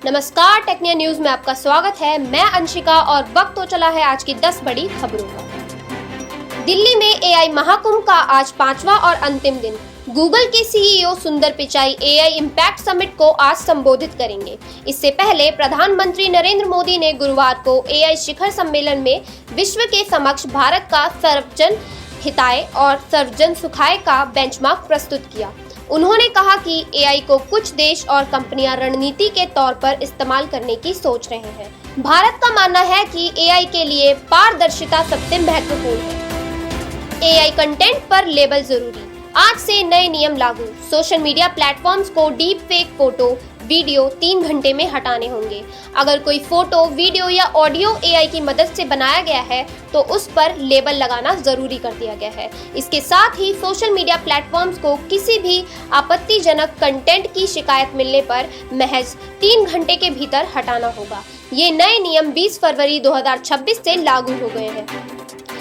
नमस्कार, टेक्निया न्यूज में आपका स्वागत है। मैं अंशिका और वक्त हो चला है आज की 10 बड़ी खबरों का। दिल्ली में एआई महाकुंभ का आज 5वां और अंतिम दिन। गूगल के सीईओ सुंदर पिचाई एआई इम्पैक्ट समिट को आज संबोधित करेंगे। इससे पहले प्रधानमंत्री नरेंद्र मोदी ने गुरुवार को एआई शिखर सम्मेलन में विश्व के समक्ष भारत का सर्वजन हिताय और सर्वजन सुखाय का बेंचमार्क प्रस्तुत किया। उन्होंने कहा कि एआई को कुछ देश और कंपनियां रणनीति के तौर पर इस्तेमाल करने की सोच रहे हैं। भारत का मानना है कि एआई के लिए पारदर्शिता सबसे महत्वपूर्ण है। एआई कंटेंट पर लेबल जरूरी। आज से नए नियम लागू। सोशल मीडिया प्लेटफॉर्म्स को डीप फेक फोटो वीडियो 3 घंटे में हटाने होंगे। अगर कोई फोटो वीडियो या ऑडियो एआई की मदद से बनाया गया है तो उस पर लेबल लगाना जरूरी कर दिया गया है। इसके साथ ही सोशल मीडिया प्लेटफॉर्म्स को किसी भी आपत्तिजनक कंटेंट की शिकायत मिलने पर महज 3 घंटे के भीतर हटाना होगा। ये नए नियम 20 फरवरी 2026 से लागू हो गए हैं।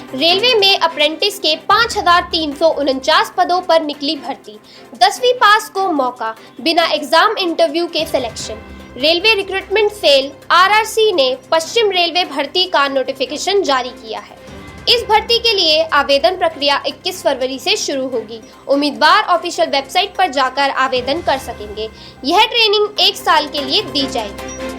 रेलवे में अप्रेंटिस के 5,349 पदों पर निकली भर्ती। 10वीं पास को मौका, बिना एग्जाम इंटरव्यू के selection. Railway recruitment cell RRC ने पश्चिम रेलवे भर्ती का नोटिफिकेशन जारी किया है। इस भर्ती के लिए आवेदन प्रक्रिया 21 फरवरी से शुरू होगी। उम्मीदवार ऑफिशियल वेबसाइट पर जाकर आवेदन कर सकेंगे। यह ट्रेनिंग 1 साल के लिए दी जाएगी।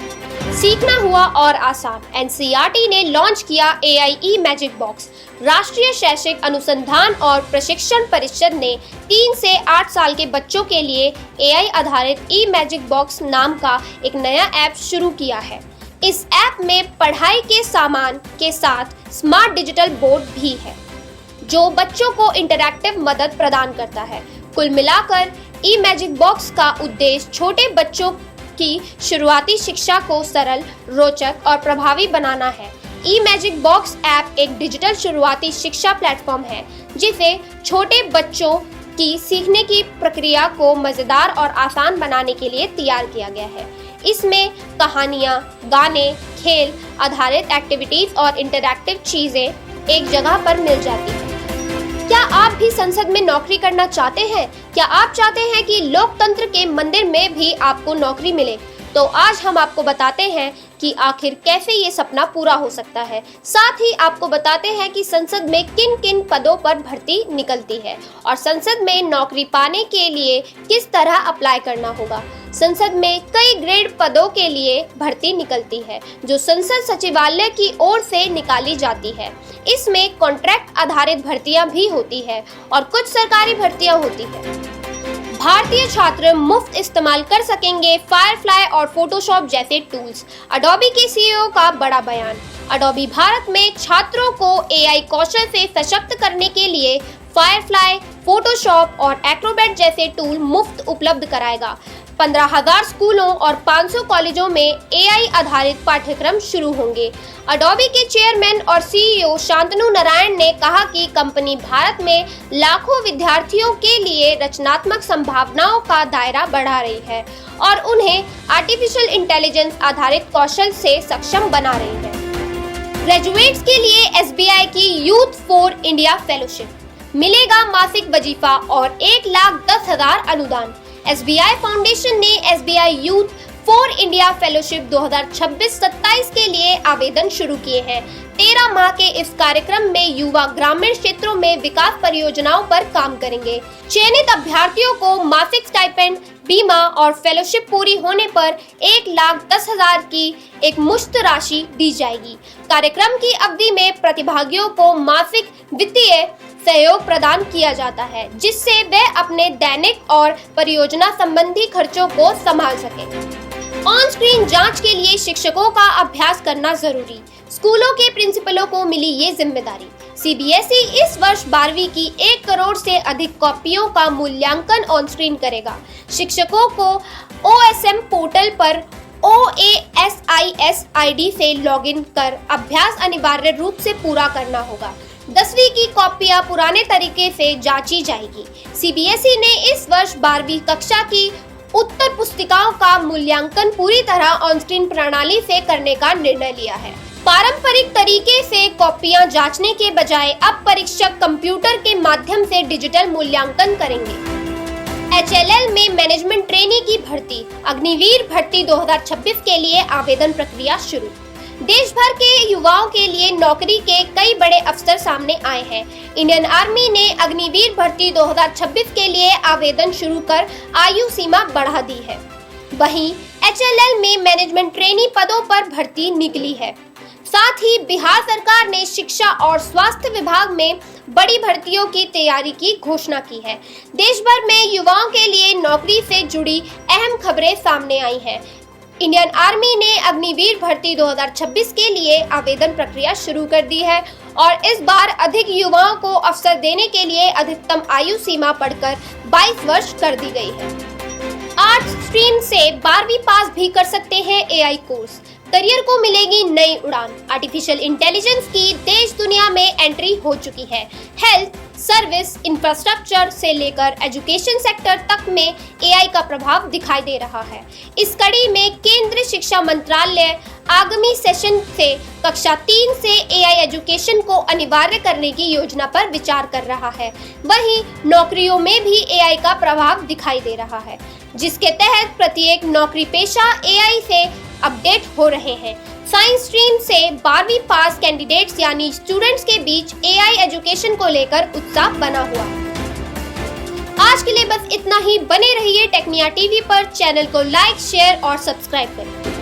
सीखना हुआ और आसान। एनसीईआरटी ने लॉन्च किया एआई ई मैजिक बॉक्स। राष्ट्रीय शैक्षिक अनुसंधान और प्रशिक्षण परिषद ने 3 से 8 साल के बच्चों के लिए एआई आधारित ई मैजिक बॉक्स नाम का एक नया ऐप शुरू किया है। इस ऐप में पढ़ाई के सामान के साथ स्मार्ट डिजिटल बोर्ड भी है जो बच्चों को इंटरैक्टिव मदद प्रदान करता है। कुल मिलाकर ई मैजिक बॉक्स का उद्देश्य छोटे बच्चों की शुरुआती शिक्षा को सरल, रोचक और प्रभावी बनाना है। ई मैजिक बॉक्स ऐप एक डिजिटल शुरुआती शिक्षा प्लेटफॉर्म है जिसे छोटे बच्चों की सीखने की प्रक्रिया को मजेदार और आसान बनाने के लिए तैयार किया गया है। इसमें कहानियाँ, गाने, खेल आधारित एक्टिविटीज और इंटरैक्टिव चीजें एक जगह पर मिल जाती हैं। क्या आप भी संसद में नौकरी करना चाहते हैं? क्या आप चाहते हैं कि लोकतंत्र के मंदिर में भी आपको नौकरी मिले? तो आज हम आपको बताते हैं कि आखिर कैसे ये सपना पूरा हो सकता है। साथ ही आपको बताते हैं कि संसद में किन किन पदों पर भर्ती निकलती है और संसद में नौकरी पाने के लिए किस तरह अप्लाई करना होगा। संसद में कई ग्रेड पदों के लिए भर्ती निकलती है जो संसद सचिवालय की ओर से निकाली जाती है। इसमें कॉन्ट्रैक्ट आधारित भर्तियां भी होती है और कुछ सरकारी भर्तियां होती है। भारतीय छात्र मुफ्त इस्तेमाल कर सकेंगे फायरफ्लाई और फोटोशॉप जैसे टूल्स। अडोबी के सीईओ का बड़ा बयान। अडोबी भारत में छात्रों को एआई कौशल से सशक्त करने के लिए फायरफ्लाई, फोटोशॉप और एक्रोबैट जैसे टूल मुफ्त उपलब्ध कराएगा। 15,000 स्कूलों और 500 कॉलेजों में एआई आधारित पाठ्यक्रम शुरू होंगे। अडोबी के चेयरमैन और सीईओ शांतनु नारायण ने कहा कि कंपनी भारत में लाखों विद्यार्थियों के लिए रचनात्मक संभावनाओं का दायरा बढ़ा रही है और उन्हें आर्टिफिशियल इंटेलिजेंस आधारित कौशल से सक्षम बना रही है। ग्रेजुएट्स के लिए एसबीआई की यूथ फॉर इंडिया फेलोशिप मिलेगा मासिक वजीफा और 1,10,000 अनुदान। एसबीआई फाउंडेशन ने SBI youth for India fellowship 2026-27 के लिए आवेदन शुरू किए हैं। 13 माह के इस कार्यक्रम में युवा ग्रामीण क्षेत्रों में विकास परियोजनाओं पर काम करेंगे। चयनित अभ्यर्थियों को मासिक स्टाइपेंड, बीमा और फेलोशिप पूरी होने पर 1,10,000 की एक मुश्त राशि दी जाएगी। कार्यक्रम की अवधि में प्रतिभागियों को मासिक वित्तीय सहयोग प्रदान किया जाता है जिससे वे अपने दैनिक और परियोजना संबंधी खर्चों को संभाल सकें। ऑन स्क्रीन जांच के लिए शिक्षकों का अभ्यास करना जरूरी। स्कूलों के प्रिंसिपलों को मिली ये जिम्मेदारी। सीबीएसई इस वर्ष 12वीं की 1 करोड़ से अधिक कॉपियों का मूल्यांकन ऑन स्क्रीन करेगा। शिक्षकों को ओएसएम पोर्टल पर OASIS ID से लॉगिन कर अभ्यास अनिवार्य रूप से पूरा करना होगा। 10वीं की कॉपियां पुराने तरीके से जांची जाएगी। सीबीएसई ने इस वर्ष 12वीं कक्षा की उत्तर पुस्तिकाओं का मूल्यांकन पूरी तरह ऑन स्क्रीन प्रणाली से करने का निर्णय लिया है। पारंपरिक तरीके से कॉपियां जांचने के बजाय अब परीक्षक कंप्यूटर के माध्यम से डिजिटल मूल्यांकन करेंगे। HLL में मैनेजमेंट ट्रेनी की भर्ती, अग्निवीर भर्ती 2026 के लिए आवेदन प्रक्रिया शुरू। देश भर के युवाओं के लिए नौकरी के कई बड़े अवसर सामने आए हैं। इंडियन आर्मी ने अग्निवीर भर्ती 2026 के लिए आवेदन शुरू कर आयु सीमा बढ़ा दी है। वहीं HLL में मैनेजमेंट ट्रेनी पदों पर भर्ती निकली है। साथ ही बिहार सरकार ने शिक्षा और स्वास्थ्य विभाग में बड़ी भर्तियों की तैयारी की घोषणा की है। देश भर में युवाओं के लिए नौकरी से जुड़ी अहम खबरें सामने आई हैं। इंडियन आर्मी ने अग्निवीर भर्ती 2026 के लिए आवेदन प्रक्रिया शुरू कर दी है और इस बार अधिक युवाओं को अवसर देने के लिए अधिकतम आयु सीमा बढ़कर 22 वर्ष कर दी गई है। आर्ट्स स्ट्रीम से 12वीं पास भी कर सकते हैं AI कोर्स, करियर को मिलेगी नई उड़ान। आर्टिफिशियल इंटेलिजेंस की देश दुनिया में एंट्री हो चुकी है। हेल्थ, सर्विस, इंफ्रास्ट्रक्चर से लेकर एजुकेशन सेक्टर तक में AI का प्रभाव दिखाई दे रहा है। इस कड़ी में केंद्रीय शिक्षा मंत्रालय आगामी सेशन से कक्षा 3 से AI एजुकेशन को अनिवार्य करने की योजना पर विचार कर रहा है। वहीं नौकरियों में भी AI का प्रभाव दिखाई दे रहा है, जिसके तहत प्रत्येक नौकरी पेशा AI से अपडेट हो रहे हैं। साइंस स्ट्रीम से 12वीं पास कैंडिडेट्स यानी स्टूडेंट्स के बीच AI एजुकेशन को लेकर उत्साह बना हुआ है। आज के लिए बस इतना ही। बने रहिए टेक्निया टीवी पर। चैनल को लाइक, शेयर और सब्सक्राइब करें।